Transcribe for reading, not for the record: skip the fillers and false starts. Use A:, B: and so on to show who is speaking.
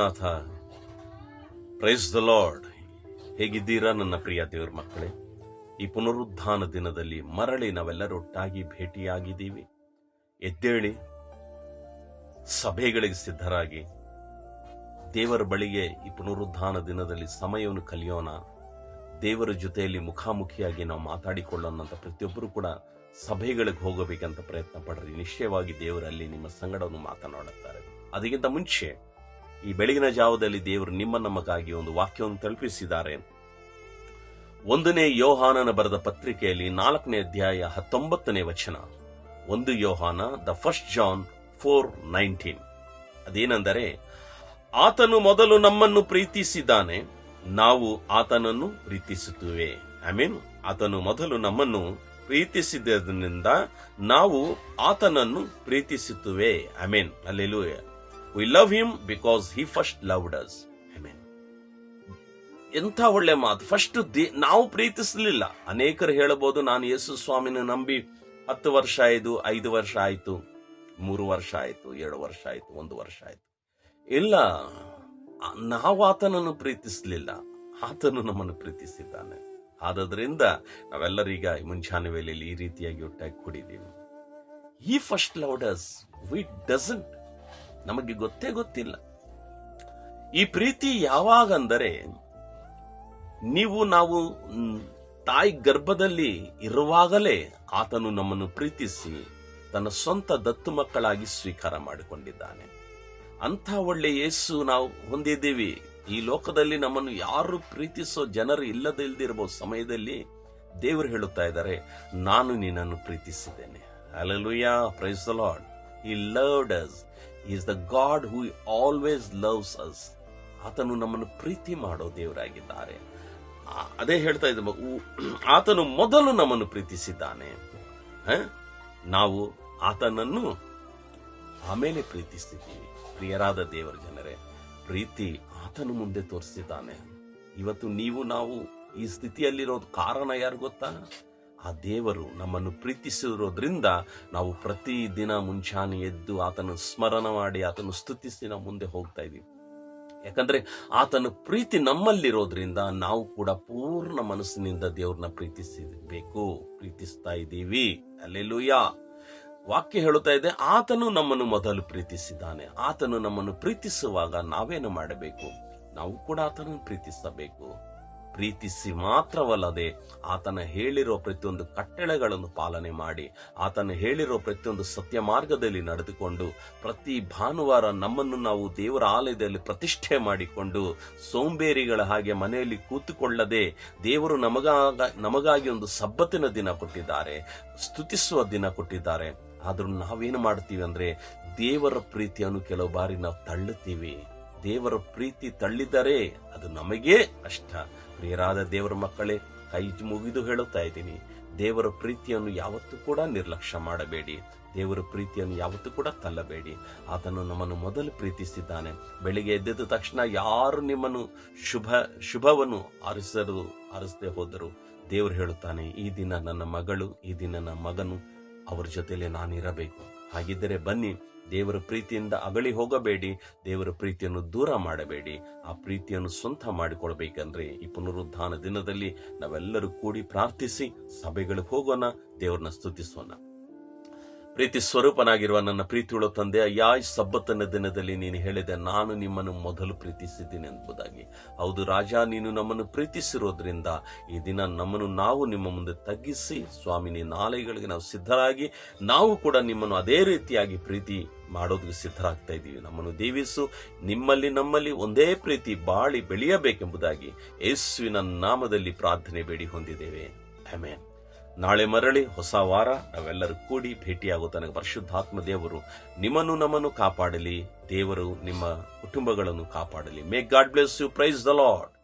A: ಯೇಸುನಾಥ. Price the lord. ಹೇಗಿದ್ದೀರಾ ನನ್ನ ಪ್ರಿಯ ದೇವರ ಮಕ್ಕಳೇ? ಈ ಪುನರುತ್ಥಾನ ದಿನದಲ್ಲಿ ಮರಳಿ ನಾವೆಲ್ಲರೂ ಒಟ್ಟಾಗಿ ಭೇಟಿಯಾಗಿದ್ದೀವಿ. ಎದ್ದೇಳಿ ಸಭೆಗಳಿಗೆ ಸಿದ್ಧರಾಗಿ ದೇವರ ಬಳಿಗೆ ಈ ಪುನರುತ್ಥಾನ ದಿನದಲ್ಲಿ ಸಮಯವನ್ನು ಕಲಿಯೋಣ. ದೇವರ ಜೊತೆಯಲ್ಲಿ ಮುಖಾಮುಖಿಯಾಗಿ ನಾವು ಮಾತಾಡಿಕೊಳ್ಳೋಣ ಅಂತ ಪ್ರತಿಯೊಬ್ಬರು ಕೂಡ ಸಭೆಗಳಿಗೆ ಹೋಗಬೇಕಂತ ಪ್ರಯತ್ನ ಪಡ್ರಿ. ನಿಶ್ಚಯವಾಗಿ ದೇವರಲ್ಲಿ ನಿಮ್ಮ ಸಂಗಡವನ್ನು ಮಾತನಾಡುತ್ತಾರೆ. ಅದಕ್ಕಿಂತ ಮುಂಚೆ ಈ ಬೆಳಗಿನ ಜಾವದಲ್ಲಿ ದೇವರು ನಮಗಾಗಿ ಒಂದು ವಾಕ್ಯವನ್ನು ತಲುಪಿಸಿದ್ದಾರೆ. 1ನೇ ಯೋಹಾನನ ಬರೆದ ಪತ್ರಿಕೆಯಲ್ಲಿ 4ನೇ ಅಧ್ಯಾಯ 19ನೇ ವಚನ. 1 ಯೋಹಾನ ದ ಫಸ್ಟ್ ಜಾನ್ 4:19. ಅದೇನೆಂದರೆ, ಆತನು ಮೊದಲು ನಮ್ಮನ್ನು ಪ್ರೀತಿಸಿದ್ದಾನೆ, ನಾವು ಆತನನ್ನು ಪ್ರೀತಿಸುತ್ತೇವೆ. ಆಮೇನ್. ಆತನು ಮೊದಲು ನಮ್ಮನ್ನು ಪ್ರೀತಿಸಿದ್ದರಿಂದ ನಾವು ಆತನನ್ನು ಪ್ರೀತಿಸುತ್ತೇವೆ. ಆಮೇನ್. Hallelujah. We love him because he first loved us. Amen. ಎಂಥ ಒಳ್ಳೆ ಮಾತು. ಫಸ್ಟ್ ನಾವು ಪ್ರೀತಿಸಲಿಲ್ಲ. ಅನೇಕರು ಹೇಳಬಹುದು, ನಾನು ಯೇಸು ಸ್ವಾಮಿನ ನಂಬಿ 10 ವರ್ಷ ಆಯ್ತು, 5 ವರ್ಷ ಆಯ್ತು, 3 ವರ್ಷ ಆಯ್ತು, 2 ವರ್ಷ ಆಯ್ತು, 1 ವರ್ಷ ಆಯ್ತು. ಇಲ್ಲ, ನಾವು ಆತನನ್ನು ಪ್ರೀತಿಸಲಿಲ್ಲ, ಆತನು ನಮ್ಮನ್ನು ಪ್ರೀತಿಸಿದ್ದಾನೆ. ಆದ್ರಿಂದ ನಾವೆಲ್ಲರೀಗ ಮುಂಚಾನೆ ವೇಳೆಯಲ್ಲಿ ಈ ರೀತಿಯಾಗಿ ಒಟ್ಟಾಗಿ ಕೂಡಿದ್ದೀವಿ. He first loved us. We doesn't. ನಮಗೆ ಗೊತ್ತಿಲ್ಲ. ಈ ಪ್ರೀತಿ ಯಾವಾಗಂದರೆ, ನಾವು ತಾಯಿ ಗರ್ಭದಲ್ಲಿ ಇರುವಾಗಲೇ ಆತನು ನಮ್ಮನ್ನು ಪ್ರೀತಿಸಿ ತನ್ನ ಸ್ವಂತ ದತ್ತು ಮಕ್ಕಳಾಗಿ ಸ್ವೀಕಾರ ಮಾಡಿಕೊಂಡಿದ್ದಾನೆ. ಅಂಥ ಒಳ್ಳೆ ಯೇಸು ನಾವು ಹೊಂದಿದ್ದೀವಿ. ಈ ಲೋಕದಲ್ಲಿ ನಮ್ಮನ್ನು ಯಾರು ಪ್ರೀತಿಸೋ ಜನರು ಇಲ್ಲದಿಲ್ದಿರಬಹುದು ಸಮಯದಲ್ಲಿ ದೇವರು ಹೇಳುತ್ತಾ ಇದ್ದಾರೆ, ನಾನು ನಿನ್ನನ್ನು ಪ್ರೀತಿಸಿದ್ದೇನೆ. Hallelujah. Praise the lord. He loved us. He is the God who always loves us. ಆತನು ನಮ್ಮನ್ನು ಪ್ರೀತಿ ಮಾಡೋ ದೇವರಾಗಿದ್ದಾರೆ. ಅದೇ ಹೇಳ್ತಾ ಇದ್ದ, ಆತನು ಮೊದಲು ನಮ್ಮನ್ನು ಪ್ರೀತಿಸಿದ್ದಾನೆ, ನಾವು ಆತನನ್ನು ಆಮೇಲೆ ಪ್ರೀತಿಸಿದ್ದೀವಿ. ಪ್ರಿಯರಾದ ದೇವರ ಜನರೇ, ಪ್ರೀತಿ ಆತನು ಮುಂದೆ ತೋರಿಸಿದ್ದಾನೆ. ಇವತ್ತು ನಾವು ಈ ಸ್ಥಿತಿಯಲ್ಲಿರೋದು ಕಾರಣ ಯಾರು ಗೊತ್ತಾ? ಆ ದೇವರು ನಮ್ಮನ್ನು ಪ್ರೀತಿಸಿರೋದ್ರಿಂದ ನಾವು ಪ್ರತಿ ದಿನ ಮುಂಚಾನೆ ಎದ್ದು ಆತನ ಸ್ಮರಣ ಮಾಡಿ ಆತನು ಸ್ತುತಿಸಿ ನಾವು ಮುಂದೆ ಹೋಗ್ತಾ ಇದೀವಿ. ಯಾಕಂದ್ರೆ ಆತನ ಪ್ರೀತಿ ನಮ್ಮಲ್ಲಿರೋದ್ರಿಂದ ನಾವು ಕೂಡ ಪೂರ್ಣ ಮನಸ್ಸಿನಿಂದ ದೇವ್ರನ್ನ ಪ್ರೀತಿಸ್ತಾ ಇದ್ದೀವಿ. ಹಲ್ಲೆಲೂಯಾ. ವಾಕ್ಯ ಹೇಳುತ್ತಾ ಇದೆ, ಆತನು ನಮ್ಮನ್ನು ಮೊದಲು ಪ್ರೀತಿಸಿದ್ದಾನೆ. ಆತನು ನಮ್ಮನ್ನು ಪ್ರೀತಿಸುವಾಗ ನಾವೇನು ಮಾಡಬೇಕು? ನಾವು ಕೂಡ ಆತನನ್ನು ಪ್ರೀತಿಸಬೇಕು. ಪ್ರೀತಿಸಿ ಮಾತ್ರವಲ್ಲದೆ ಆತನ ಹೇಳಿರೋ ಪ್ರತಿಯೊಂದು ಕಟ್ಟಳೆಗಳನ್ನು ಪಾಲನೆ ಮಾಡಿ, ಆತನ ಹೇಳಿರೋ ಪ್ರತಿಯೊಂದು ಸತ್ಯ ಮಾರ್ಗದಲ್ಲಿ ನಡೆದುಕೊಂಡು, ಪ್ರತಿ ಭಾನುವಾರ ನಮ್ಮನ್ನು ನಾವು ದೇವರ ಆಲಯದಲ್ಲಿ ಪ್ರತಿಷ್ಠೆ ಮಾಡಿಕೊಂಡು ಸೋಂಬೇರಿಗಳ ಹಾಗೆ ಮನೆಯಲ್ಲಿ ಕೂತುಕೊಳ್ಳದೆ, ದೇವರು ನಮಗಾಗಿ ಒಂದು ಸಬ್ಬತ್ತಿನ ದಿನ ಕೊಟ್ಟಿದ್ದಾರೆ, ಸ್ತುತಿಸುವ ದಿನ ಕೊಟ್ಟಿದ್ದಾರೆ. ಆದ್ರೂ ನಾವೇನು ಮಾಡ್ತೀವಿ ಅಂದ್ರೆ, ದೇವರ ಪ್ರೀತಿಯನ್ನು ಕೆಲವು ಬಾರಿ ನಾವು ತಳ್ಳುತ್ತೀವಿ. ದೇವರ ಪ್ರೀತಿ ತಳ್ಳಿದರೆ ಅದು ನಮಗೇ ಕಷ್ಟ. ಪ್ರಿಯರಾದ ದೇವರ ಮಕ್ಕಳೇ, ಕೈ ಮುಗಿದು ಹೇಳುತ್ತಾ ಇದ್ದೀನಿ, ದೇವರ ಪ್ರೀತಿಯನ್ನು ಯಾವತ್ತೂ ಕೂಡ ನಿರ್ಲಕ್ಷ್ಯ ಮಾಡಬೇಡಿ. ದೇವರ ಪ್ರೀತಿಯನ್ನು ಯಾವತ್ತೂ ಕೂಡ ತಳ್ಳಬೇಡಿ. ಆತನು ನಮ್ಮನ್ನು ಮೊದಲು ಪ್ರೀತಿಸಿದ್ದಾನೆ. ಬೆಳಿಗ್ಗೆ ಎದ್ದ ತಕ್ಷಣ ಯಾರು ನಿಮ್ಮನ್ನು ಶುಭವನ್ನು ಆರಿಸದೆ ಹೋದರು, ದೇವರು ಹೇಳುತ್ತಾನೆ, ಈ ದಿನ ನನ್ನ ಮಗಳು, ಈ ದಿನ ನನ್ನ ಮಗನು, ಅವರ ಜೊತೆಲೆ ನಾನಿರಬೇಕು. ಹಾಗಿದ್ದರೆ ಬನ್ನಿ, ದೇವರ ಪ್ರೀತಿಯಿಂದ ಅಗಳಿ ಹೋಗಬೇಡಿ, ದೇವರ ಪ್ರೀತಿಯನ್ನು ದೂರ ಮಾಡಬೇಡಿ. ಆ ಪ್ರೀತಿಯನ್ನು ಸ್ವಂತ ಮಾಡಿಕೊಳ್ಬೇಕಂದ್ರೆ ಈ ಪುನರುತ್ಥಾನ ದಿನದಲ್ಲಿ ನಾವೆಲ್ಲರೂ ಕೂಡಿ ಪ್ರಾರ್ಥಿಸಿ ಸಭೆಗಳಿಗೆ ಹೋಗೋಣ, ದೇವರನ್ನ ಸ್ತುತಿಸೋಣ. ಪ್ರೀತಿ ಸ್ವರೂಪನಾಗಿರುವ ನನ್ನ ಪ್ರೀತಿಯುಳ್ಳ ತಂದೆ, ಅಯ್ಯ, ಸಬ್ಬತ್ತನ ದಿನದಲ್ಲಿ ನೀನು ಹೇಳಿದೆ, ನಾನು ನಿಮ್ಮನ್ನು ಮೊದಲು ಪ್ರೀತಿಸಿದ್ದೀನಿ ಎಂಬುದಾಗಿ. ಹೌದು ರಾಜ, ನೀನು ನಮ್ಮನ್ನು ಪ್ರೀತಿಸಿರೋದ್ರಿಂದ ಈ ದಿನ ನಾವು ನಿಮ್ಮ ಮುಂದೆ ತಗ್ಗಿಸಿ, ಸ್ವಾಮಿ, ನಿನ್ನ ಆಲಯಗಳಿಗೆ ನಾವು ಸಿದ್ಧರಾಗಿ ನಾವು ಕೂಡ ನಿಮ್ಮನ್ನು ಅದೇ ರೀತಿಯಾಗಿ ಪ್ರೀತಿ ಮಾಡೋದಕ್ಕೆ ಸಿದ್ಧರಾಗ್ತಾ ಇದ್ದೀವಿ. ನಮ್ಮನ್ನು ದೀವಿಸು. ನಮ್ಮಲ್ಲಿ ಒಂದೇ ಪ್ರೀತಿ ಬಾಳಿ ಬೆಳೆಯಬೇಕೆಂಬುದಾಗಿ ಯೇಸುವಿನ ನಾಮದಲ್ಲಿ ಪ್ರಾರ್ಥನೆ ಬೇಡಿ ಹೊಂದಿದ್ದೇವೆ. ಆಮೆನ್. ನಾಳೆ ಮರಳಿ ಹೊಸ ವಾರ ನಾವೆಲ್ಲರೂ ಕೂಡಿ ಭೇಟಿಯಾಗೋ ತನಕ ಪರಿಶುದ್ಧಾತ್ಮ ದೇವರು ನಿಮ್ಮನ್ನು ನಮ್ಮನ್ನು ಕಾಪಾಡಲಿ. ದೇವರು ನಿಮ್ಮ ಕುಟುಂಬಗಳನ್ನು ಕಾಪಾಡಲಿ. May god bless you. Praise the lord.